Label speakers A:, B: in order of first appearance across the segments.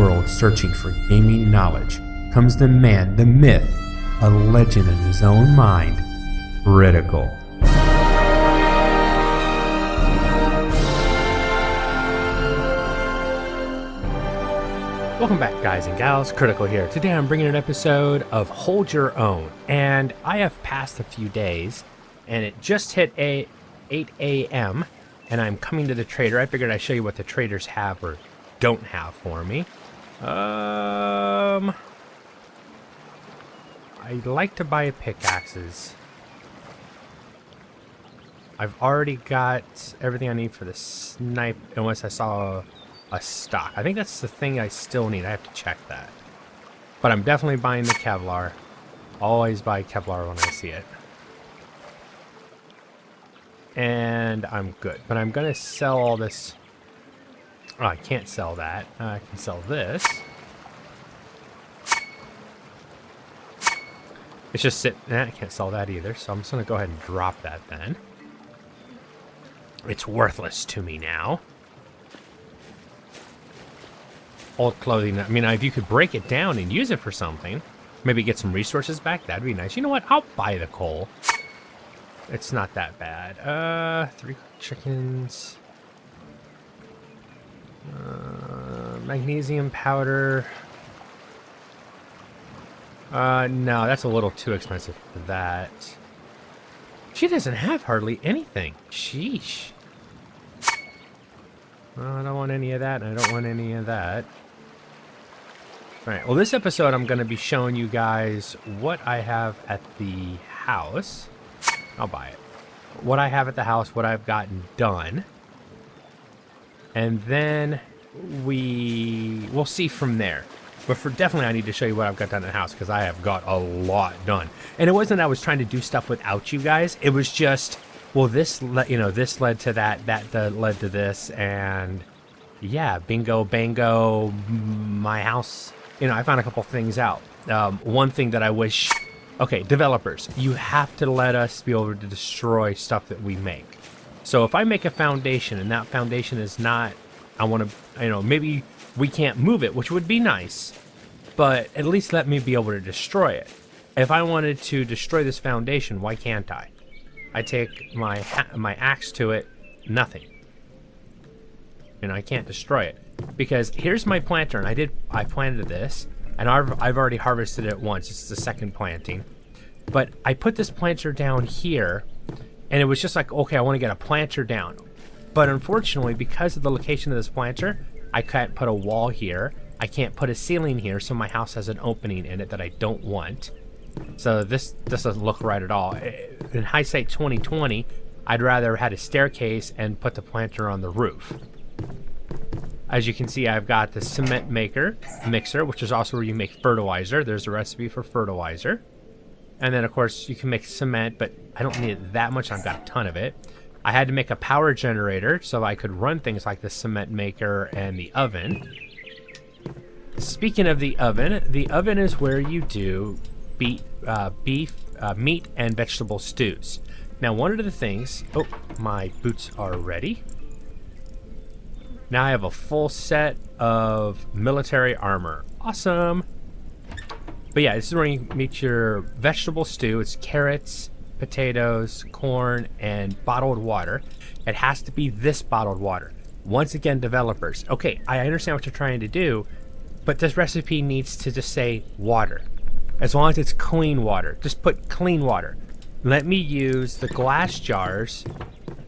A: world searching for gaming knowledge comes the man, the myth, a legend in his own mind, Critical.
B: Welcome back, guys and gals. Critical here. Today I'm bringing an episode of Hold Your Own, and I have passed a few days, and it just hit 8 a.m., and I'm coming to the trader. I figured I'd show you what the traders have or don't have for me. I'd like to buy pickaxes. I've already got everything I need for the snipe, unless I saw a stock. I think that's the thing I still need. I have to check that. But I'm definitely buying the Kevlar. Always buy Kevlar when I see it. And I'm good. But I'm going to sell all this. Oh, I can't sell that. I can sell this. It's just sitting. I can't sell that either. So I'm just going to go ahead and drop that then. It's worthless to me now. Old clothing. I mean, if you could break it down and use it for something, maybe get some resources back, that'd be nice. You know what? I'll buy the coal. It's not that bad. 3 chickens. Magnesium powder. No, that's a little too expensive for that. She doesn't have hardly anything. Sheesh. Well, I don't want any of that, and I don't want any of that. Alright, well, this episode I'm going to be showing you guys what I have at the house. I'll buy it. What I have at the house, what I've gotten done. And then we'll see from there. But definitely I need to show you what I've got done at the house, because I have got a lot done. And it wasn't I was trying to do stuff without you guys. It was just, well, this led to that led to this, and yeah, bingo, bango, my house. I found a couple things out. One thing that I wish, okay, developers, you have to let us be able to destroy stuff that we make. So if I make a foundation and that foundation is not, I want to, maybe we can't move it, which would be nice, but at least let me be able to destroy it. If I wanted to destroy this foundation, why can't I? I take my axe to it, nothing. I can't destroy it. Because here's my planter, and I planted this, and I've already harvested it once. It's the second planting. But I put this planter down here, and it was just like, okay, I want to get a planter down. But unfortunately, because of the location of this planter, I can't put a wall here. I can't put a ceiling here, so my house has an opening in it that I don't want. So this doesn't look right at all. In hindsight 2020, I'd rather have had a staircase and put the planter on the roof. As you can see, I've got the cement mixer, which is also where you make fertilizer. There's a recipe for fertilizer. And then, of course, you can make cement, but I don't need it that much. I've got a ton of it. I had to make a power generator so I could run things like the cement maker and the oven. Speaking of the oven is where you do beef, meat, and vegetable stews. Now, one of the things... Oh, my boots are ready. Now I have a full set of military armor. Awesome! But yeah, this is where you make your vegetable stew. It's carrots, potatoes, corn, and bottled water. It has to be this bottled water. Once again, developers. Okay, I understand what you're trying to do, but this recipe needs to just say water. As long as it's clean water. Just put clean water. Let me use the glass jars,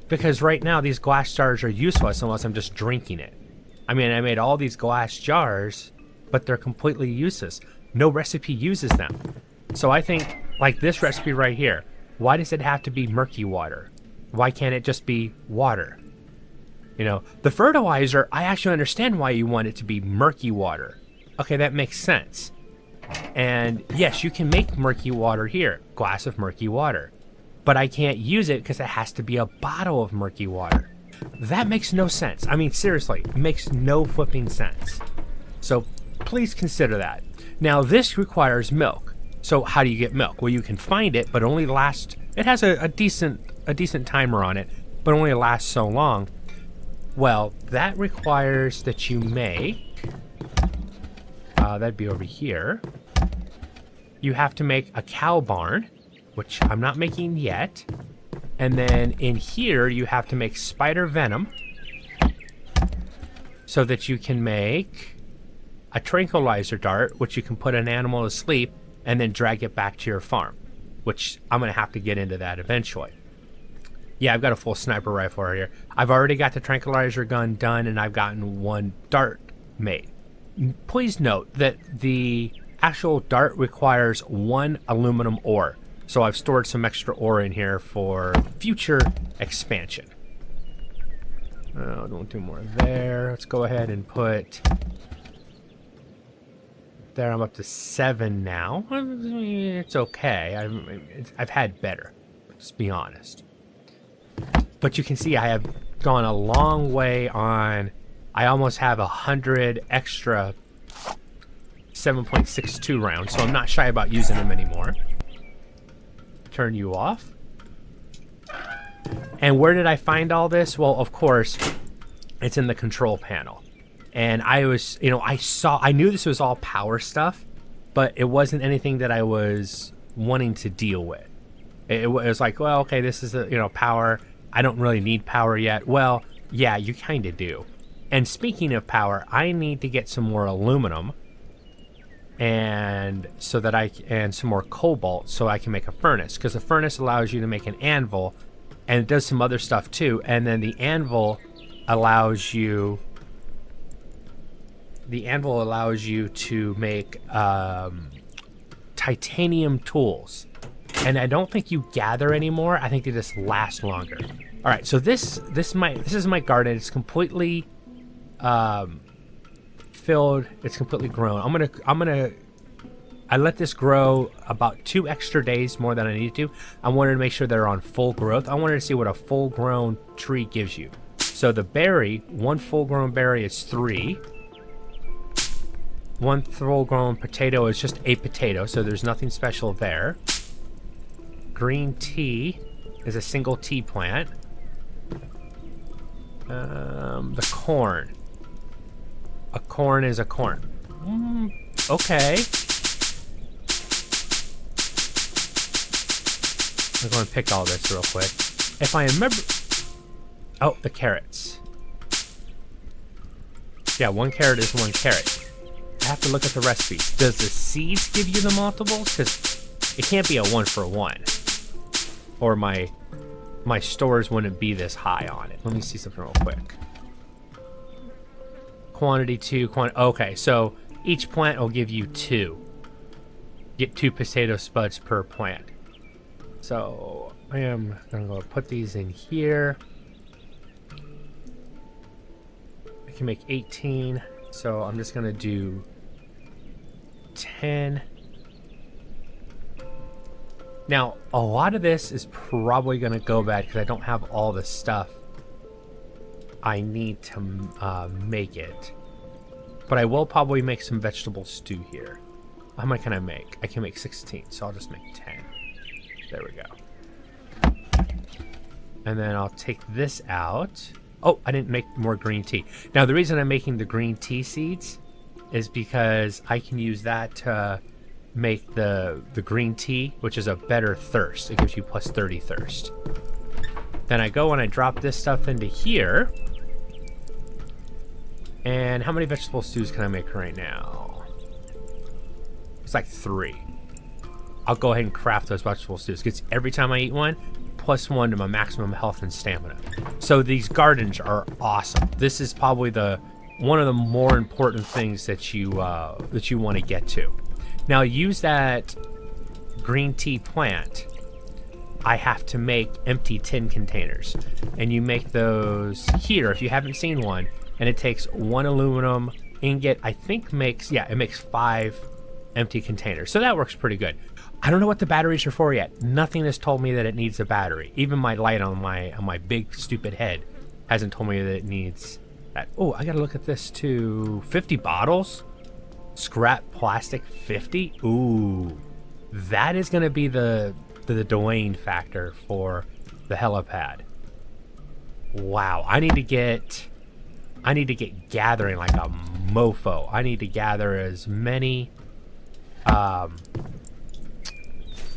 B: because right now these glass jars are useless unless I'm just drinking it. I mean, I made all these glass jars, but they're completely useless. No recipe uses them. So I think, like this recipe right here, why does it have to be murky water? Why can't it just be water? The fertilizer, I actually understand why you want it to be murky water. Okay, that makes sense. And yes, you can make murky water here, glass of murky water. But I can't use it because it has to be a bottle of murky water. That makes no sense. I mean, seriously, it makes no flipping sense. So please consider that. Now, this requires milk. So how do you get milk? Well, you can find it, but only lasts... It has a decent timer on it, but only lasts so long. Well, that requires that you make that'd be over here. You have to make a cow barn, which I'm not making yet. And then in here, you have to make spider venom so that you can make a tranquilizer dart, which you can put an animal to sleep and then drag it back to your farm, which I'm going to have to get into that eventually. Yeah, I've got a full sniper rifle right here. I've already got the tranquilizer gun done, and I've gotten one dart made. Please note that the actual dart requires 1 aluminum ore. So I've stored some extra ore in here for future expansion. Don't do more there. Let's go ahead and put... There, I'm up to 7 now. It's okay. I've had better, let's be honest. But you can see I have gone a long way on... I almost have 100 extra 7.62 rounds, so I'm not shy about using them anymore. Turn you off. And where did I find all this? Well, of course, it's in the control panel. And I was, I knew this was all power stuff, but it wasn't anything that I was wanting to deal with. It was like, well, okay, this is power. I don't really need power yet. Well, yeah, you kind of do. And speaking of power, I need to get some more aluminum and some more cobalt so I can make a furnace, because the furnace allows you to make an anvil, and it does some other stuff too. And then the anvil allows you to make titanium tools. And I don't think you gather anymore. I think they just last longer. All right, so this is my garden. It's completely filled. It's completely grown. I let this grow about 2 extra days more than I needed to. I wanted to make sure they're on full growth. I wanted to see what a full grown tree gives you. So the berry, 1 full grown berry is 3. 1 full grown potato is just a potato, so there's nothing special there. Green tea is a single tea plant. The corn. A corn is a corn. Okay. I'm going to pick all this real quick. If I remember... Oh, the carrots. Yeah, 1 carrot is 1 carrot. I have to look at the recipe. Does the seeds give you the multiples? Because it can't be a 1-for-1. Or my stores wouldn't be this high on it. Let me see something real quick. Quantity 2, okay, so each plant will give you 2. Get 2 potato spuds per plant. So I am gonna go put these in here. I can make 18, so I'm just gonna do 10. Now, a lot of this is probably gonna go bad because I don't have all the stuff I need to make it. But I will probably make some vegetable stew here. How much can I make? I can make 16, so I'll just make 10. There we go. And then I'll take this out. Oh, I didn't make more green tea. Now, the reason I'm making the green tea seeds is because I can use that to make the green tea, which is a better thirst. It gives you plus 30 thirst. Then I go and I drop this stuff into here. And how many vegetable stews can I make right now? It's like 3. I'll go ahead and craft those vegetable stews, because every time I eat one, plus 1 to my maximum health and stamina. So these gardens are awesome. This is probably one of the more important things that you want to get to. Now, use that green tea plant. I have to make empty tin containers, and you make those here if you haven't seen one. And it takes 1 aluminum ingot. I think it makes 5 empty containers. So that works pretty good. I don't know what the batteries are for yet. Nothing has told me that it needs a battery. Even my light on my big stupid head hasn't told me that it needs that. Oh, I gotta look at this too. 50 bottles? Scrap plastic 50? Ooh. That is gonna be the Dwayne factor for the helipad. Wow, I need to get I need to get gathering like a mofo. I need to gather as many,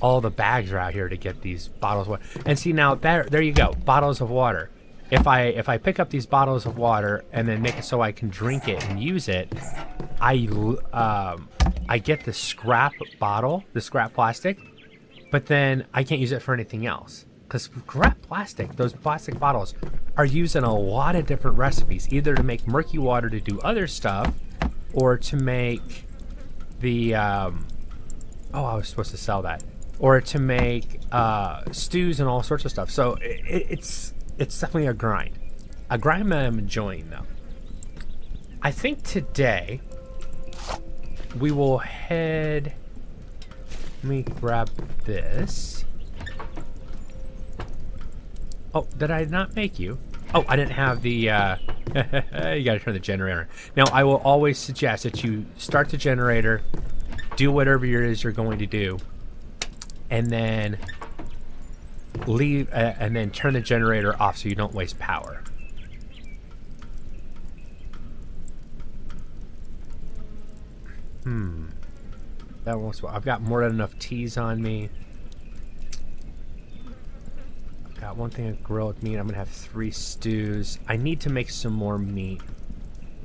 B: all the bags are out here to get these bottles of water. And see, now there you go, bottles of water. If I pick up these bottles of water and then make it so I can drink it and use it, I get the scrap bottle, the scrap plastic, but then I can't use it for anything else. Because scrap plastic, those plastic bottles, are used in a lot of different recipes, either to make murky water to do other stuff, or to make the, oh, I was supposed to sell that, or to make stews and all sorts of stuff. So it's definitely a grind that I'm enjoying though. I think today we will head, let me grab this. Oh, did I not make you? Oh, I didn't have the, you gotta turn the generator on. Now, I will always suggest that you start the generator, do whatever it is you're going to do, and then leave, and then turn the generator off so you don't waste power. That won't, I've got more than enough teas on me. Got one thing of grilled meat. I'm gonna have 3 stews. I need to make some more meat.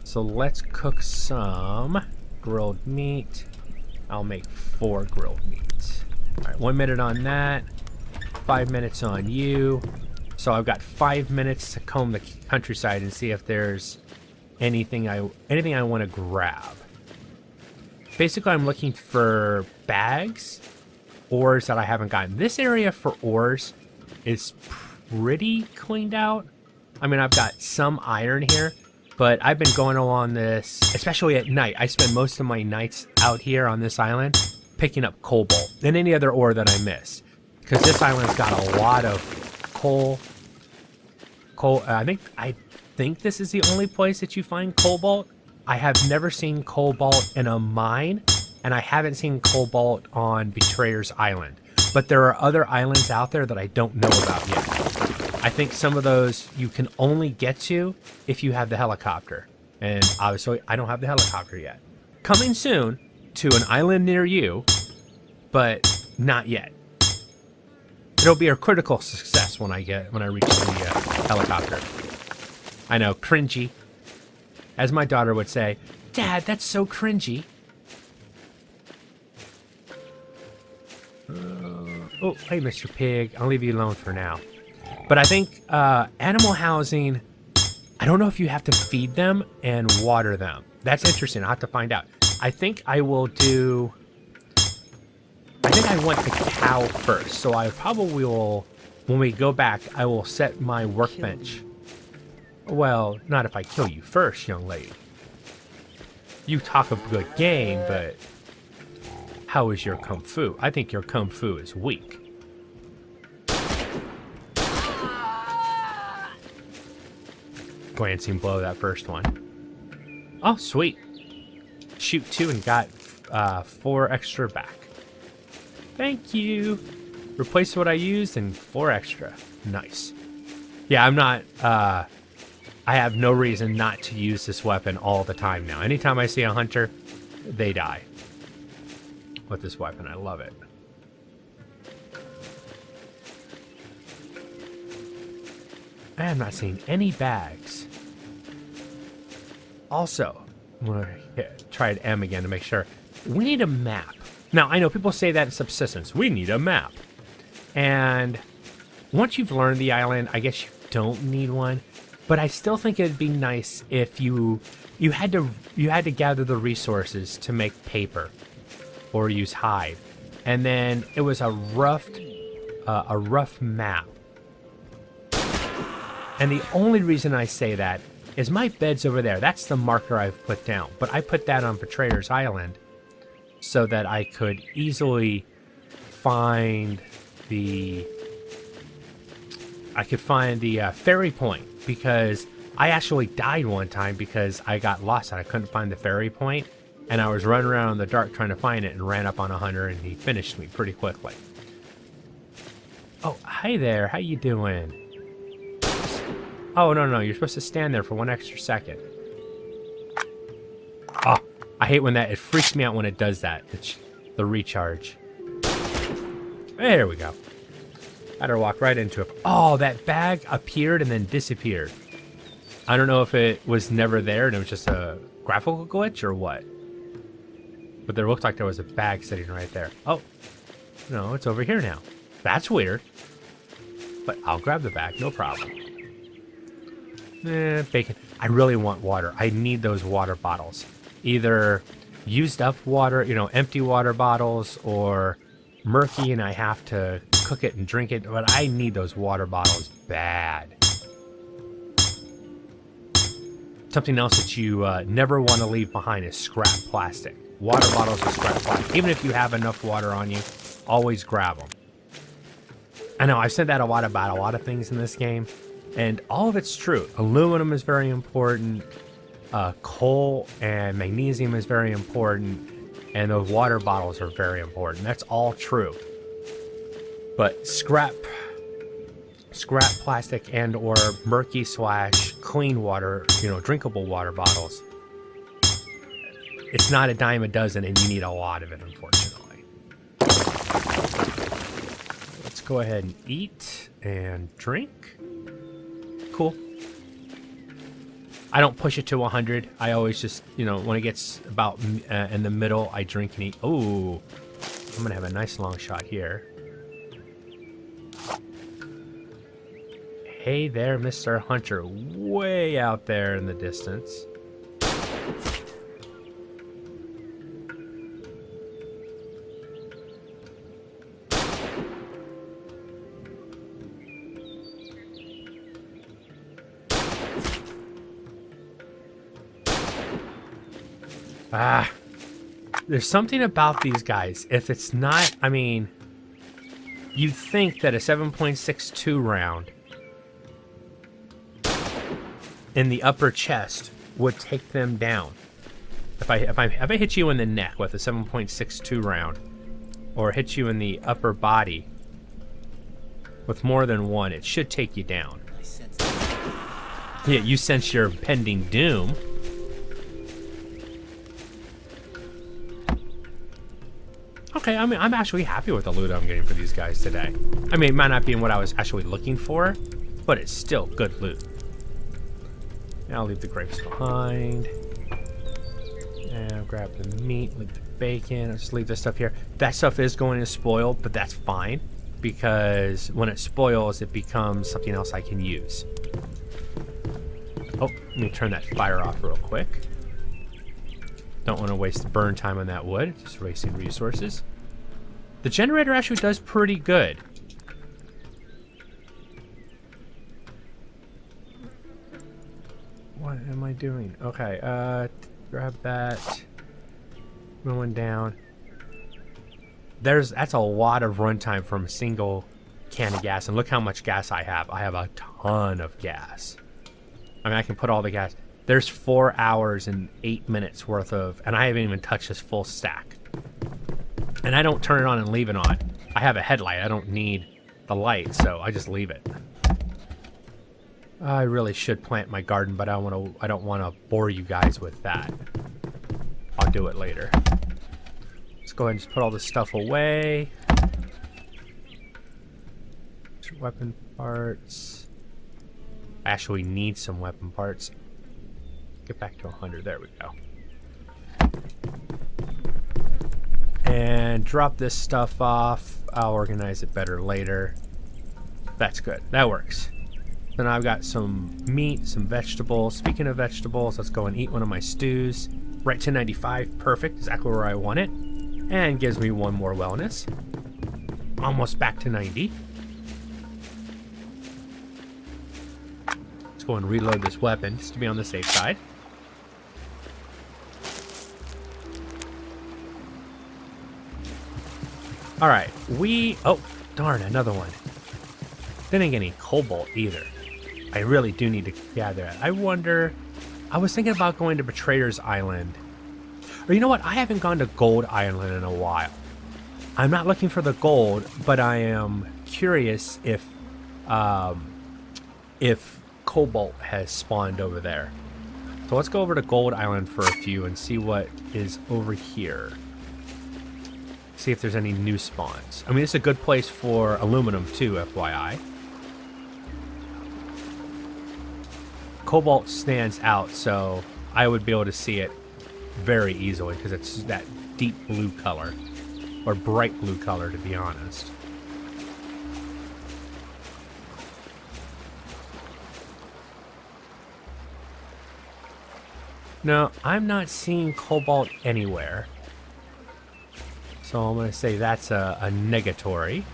B: So let's cook some grilled meat. I'll make 4 grilled meat. Alright, 1 minute on that. 5 minutes on you. So I've got 5 minutes to comb the countryside and see if there's anything I want to grab. Basically, I'm looking for bags, ores that I haven't gotten. This area for ores is pretty cleaned out. I mean, I've got some iron here, but I've been going along this, especially at night. I spend most of my nights out here on this island picking up cobalt and any other ore that I miss, because this island's got a lot of coal. I think this is the only place that you find cobalt. I have never seen cobalt in a mine, and I haven't seen cobalt on Betrayer's Island. But there are other islands out there that I don't know about yet. I think some of those you can only get to if you have the helicopter. And obviously, I don't have the helicopter yet. Coming soon to an island near you, but not yet. It'll be a critical success when I reach the helicopter. I know, cringy. As my daughter would say, "Dad, that's so cringy." Oh, hey, Mr. Pig. I'll leave you alone for now. But I think animal housing, I don't know if you have to feed them and water them. That's interesting. I'll have to find out. I think I will do... I think I want the cow first. So I probably will, when we go back, I will set my workbench. Well, not if I kill you first, young lady. You talk a good game, but... how is your kung fu? I think your kung fu is weak. Glancing below that first one. Oh, sweet. Shoot 2 and got 4 extra back. Thank you. Replace what I used and 4 extra. Nice. Yeah, I'm not... I have no reason not to use this weapon all the time now. Anytime I see a hunter, they die. With this weapon, I love it. I am not seeing any bags. Also, I'm gonna try M again to make sure. We need a map. Now, I know people say that in subsistence. We need a map. And once you've learned the island, I guess you don't need one. But I still think it'd be nice if you had to gather the resources to make paper or use hide, and then it was a rough map. And the only reason I say that is my bed's over there. That's the marker I've put down. But I put that on Betrayer's Island so that I could easily find the ferry point, because I actually died one time because I got lost and I couldn't find the ferry point, and I was running around in the dark trying to find it and ran up on a hunter and he finished me pretty quickly. Oh, hi there. How you doing? Oh, no, you're supposed to stand there for 1 extra second. Oh, I hate when it freaks me out when it does that. It's the recharge. There we go. I had to walk right into it. Oh, that bag appeared and then disappeared. I don't know if it was never there and it was just a graphical glitch or what. But there looked like there was a bag sitting right there. Oh, no, it's over here now. That's weird. But I'll grab the bag, no problem. Bacon. I really want water. I need those water bottles. Either used up water, empty water bottles, or murky and I have to cook it and drink it. But I need those water bottles bad. Something else that you never want to leave behind is scrap plastic. Water bottles are scrap plastic. Even if you have enough water on you, always grab them. I know I've said that a lot about a lot of things in this game. And all of it's true. Aluminum is very important. Coal and magnesium is very important. And those water bottles are very important. That's all true. But scrap plastic and or murky / clean water, drinkable water bottles. It's not a dime a dozen and you need a lot of it, unfortunately. Let's go ahead and eat and drink. Cool. I don't push it to 100. I always just, when it gets about in the middle, I drink and eat. Oh, I'm going to have a nice long shot here. Hey there, Mr. Hunter. Way out there in the distance. There's something about these guys. If it's not, you'd think that a 7.62 round in the upper chest would take them down. If I hit you in the neck with a 7.62 round, or hit you in the upper body with more than one, it should take you down. Yeah, you sense your impending doom. Okay, I'm actually happy with the loot I'm getting for these guys today. It might not be in what I was actually looking for, but it's still good loot. Now I'll leave the grapes behind. And I'll grab the meat, leave the bacon. I'll just leave this stuff here. That stuff is going to spoil, but that's fine. Because when it spoils, it becomes something else I can use. Oh, let me turn that fire off real quick. Don't want to waste burn time on that wood. Just wasting resources. The generator actually does pretty good. What am I doing? Okay, grab that. Going down. That's a lot of runtime from a single can of gas. And look how much gas I have. I have a ton of gas. I can put all the gas. There's 4 hours and 8 minutes worth of, and I haven't even touched this full stack. And I don't turn it on and leave it on. I have a headlight. I don't need the light, so I just leave it. I really should plant my garden, but I don't want to bore you guys with that. I'll do it later. Let's go ahead and just put all this stuff away. Weapon parts. I actually need some weapon parts. Get back to 100. There we go. And drop this stuff off. I'll organize it better later. That's good. That works. Then I've got some meat, some vegetables. Speaking of vegetables, let's go and eat one of my stews. Right to 95. Perfect. Exactly where I want it. And gives me one more wellness. Almost back to 90. Let's go and reload this weapon just to be on the safe side. Alright, oh, darn, another one. Didn't get any cobalt either. I really do need to gather that. I wonder, I was thinking about going to Betrayer's Island. Or you know what, I haven't gone to Gold Island in a while. I'm not looking for the gold, but I am curious if cobalt has spawned over there. So let's go over to Gold Island for a few and see what is over here. See if there's any new spawns. I mean, it's a good place for aluminum too, FYI. Cobalt stands out, so I would be able to see it very easily because it's that deep blue color, or bright blue color, to be honest. No, I'm not seeing cobalt anywhere. So I'm going to say that's a negatory.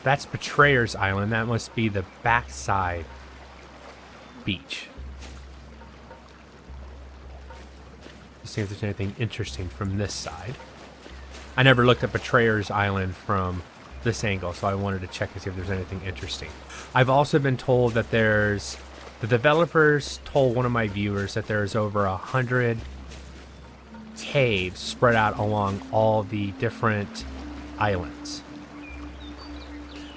B: That's Betrayer's Island. That must be the backside beach. Let's see if there's anything interesting from this side. I never looked at Betrayer's Island from this angle, so I wanted to check and see if there's anything interesting. I've also been told that there's... The developers told one of my viewers that there's over 100 caves spread out along all the different islands.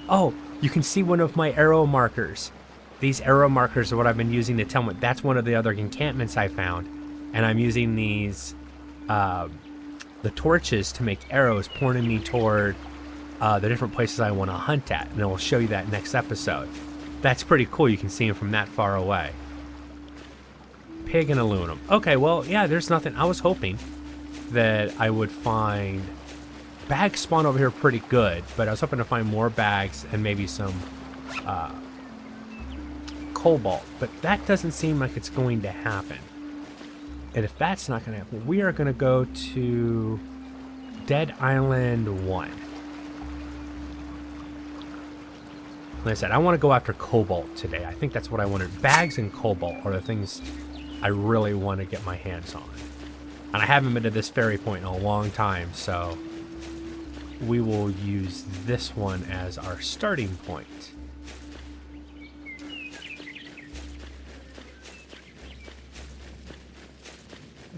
B: Oh, you can see one of my arrow markers. These arrow markers are what I've been using to tell me. That's one of the other encampments I found. And I'm using these, the torches to make arrows pointing me toward the different places I want to hunt at. And I will show you that next episode. That's pretty cool. You can see them from that far away. Pig and aluminum. Okay, well, yeah, there's nothing. I was hoping that I would find... Bags spawn over here pretty good, but I was hoping to find more bags and maybe some cobalt. But that doesn't seem like it's going to happen. And if that's not going to happen, we are going to go to Dead Island 1. Like I said, I want to go after cobalt today. I think that's what I wanted. Bags and cobalt are the things I really want to get my hands on. And I haven't been to this ferry point in a long time, so we will use this one as our starting point.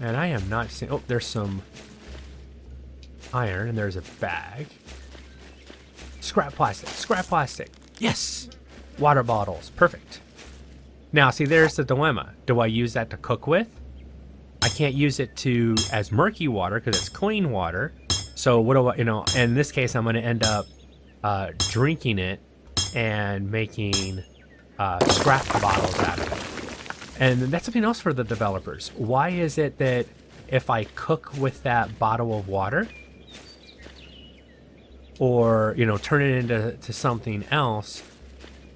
B: And I am not seeing... Oh, there's some iron, and there's a bag. Scrap plastic. Scrap plastic. Yes! Water bottles. Perfect. Now, see, there's the dilemma. Do I use that to cook with? I can't use it to as murky water because it's clean water. So what do I, in this case, I'm going to end up drinking it and making scrap bottles out of it. And that's something else for the developers. Why is it that if I cook with that bottle of water, or turn it into something else,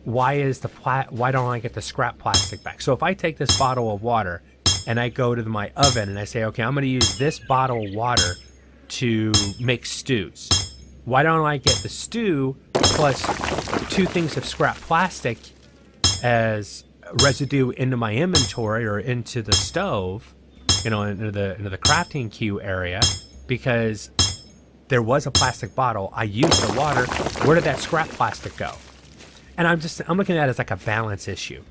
B: why don't I get the scrap plastic back? So if I take this bottle of water and I go to my oven and I say, okay, I'm going to use this bottle of water to make stews, why don't I get the stew plus 2 things of scrap plastic as residue into my inventory or into the stove, into the crafting queue area, because there was a plastic bottle. I used the water. Where did that scrap plastic go? And I'm looking at it as like a balance issue.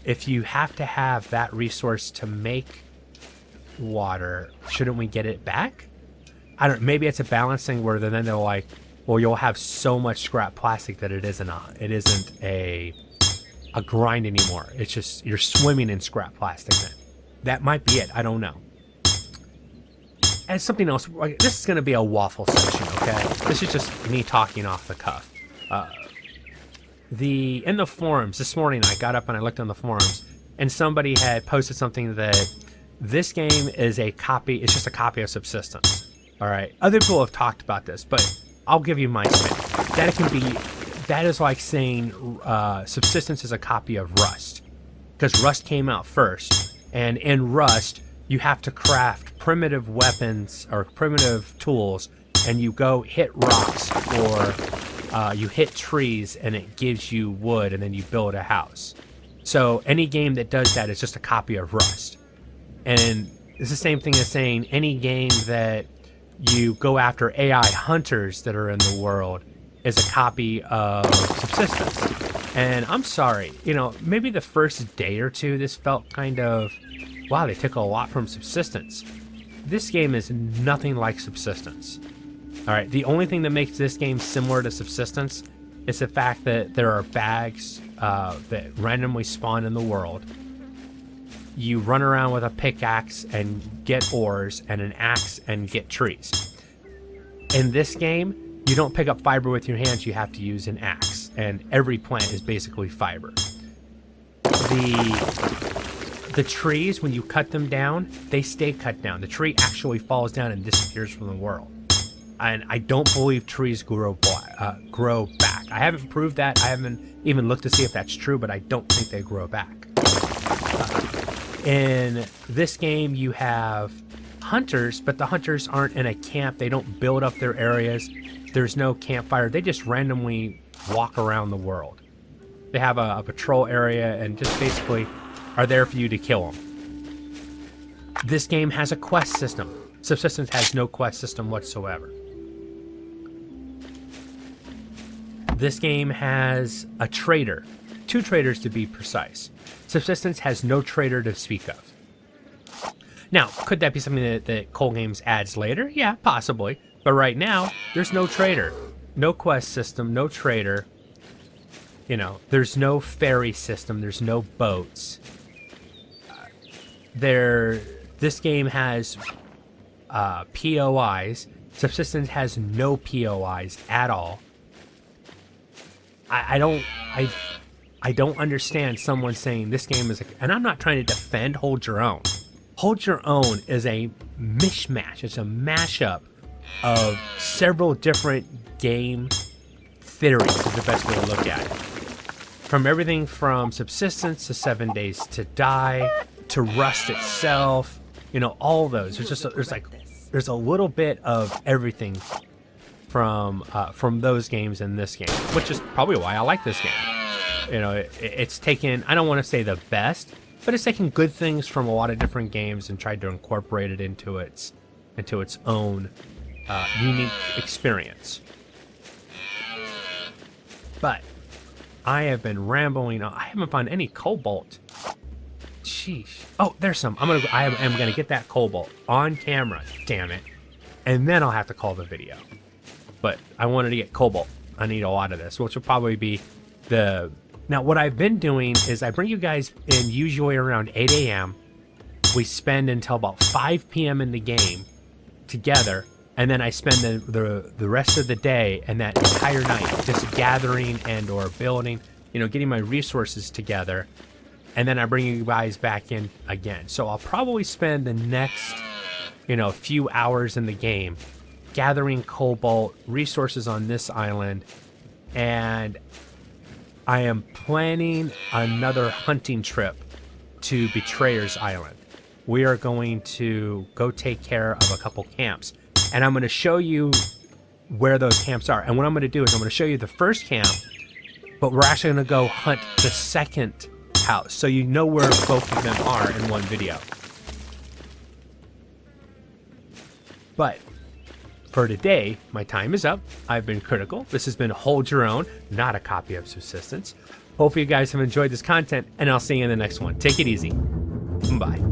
B: If you have to have that resource to make water, shouldn't we get it back? Maybe it's a balancing where then they're like, well, you'll have so much scrap plastic that it isn't a grind anymore. It's just you're swimming in scrap plastic then. That might be it. I don't know. And something else, this is going to be a waffle section, okay? This is just me talking off the cuff. In the forums, this morning I got up and I looked on the forums, and somebody had posted something that this game is it's just a copy of Subsistence. All right? Other people have talked about this, but I'll give you my spin. That is like saying Subsistence is a copy of Rust. Because Rust came out first, and in Rust, you have to craft primitive weapons or primitive tools, and you go hit rocks or you hit trees and it gives you wood, and then you build a house. So any game that does that is just a copy of Rust. And it's the same thing as saying any game that you go after AI hunters that are in the world is a copy of Subsistence. And I'm sorry, maybe the first day or two this felt kind of, wow, they took a lot from Subsistence. This game is nothing like Subsistence. All right, the only thing that makes this game similar to Subsistence It's the fact that there are bags that randomly spawn in the world. You run around with a pickaxe and get ores, and an axe and get trees. In this game, you don't pick up fiber with your hands, you have to use an axe, and every plant is basically fiber. The trees, when you cut them down, they stay cut down. The tree actually falls down and disappears from the world. And I don't believe trees grow back. I haven't proved that. I haven't even looked to see if that's true, but I don't think they grow back. In this game, you have hunters, but the hunters aren't in a camp. They don't build up their areas. There's no campfire. They just randomly walk around the world. They have a patrol area and just basically are there for you to kill them. This game has a quest system. Subsistence has no quest system whatsoever. This game has a trader. 2 traders to be precise. Subsistence has no trader to speak of. Now, could that be something that Cold Games adds later? Yeah, possibly. But right now, there's no trader. No quest system, no trader. You know, there's no ferry system, there's no boats. This game has POIs. Subsistence has no POIs at all. I don't understand someone saying this game is and I'm not trying to defend Hold Your Own. Hold Your Own is a mishmash. It's a mashup of several different game theories is the best way to look at it. From everything from Subsistence to 7 Days to Die to Rust itself, you know, all those. There's a little bit of everything from those games in this game, which is probably why I like this game. You know, it's taken, I don't want to say the best, but it's taken good things from a lot of different games and tried to incorporate it into its own unique experience. But I have been rambling on. I haven't found any cobalt. Sheesh. Oh, there's some. I am gonna get that cobalt on camera. Damn it. And then I'll have to call the video. But I wanted to get cobalt. I need a lot of this, which will probably be the. Now, what I've been doing is I bring you guys in usually around 8 a.m. We spend until about 5 p.m. in the game together, and then I spend the rest of the day and that entire night just gathering and or building, you know, getting my resources together, and then I bring you guys back in again. So I'll probably spend the next, you know, few hours in the game gathering cobalt, resources on this island, and I am planning another hunting trip to Betrayer's Island. We are going to go take care of a couple camps, and I'm going to show you where those camps are. And what I'm going to do is I'm going to show you the first camp, but we're actually going to go hunt the second house, so you know where both of them are in one video. But for today, my time is up. I've been critical. This has been Hold Your Own, not a copy of Subsistence. Hopefully you guys have enjoyed this content, and I'll see you in the next one. Take it easy. Bye.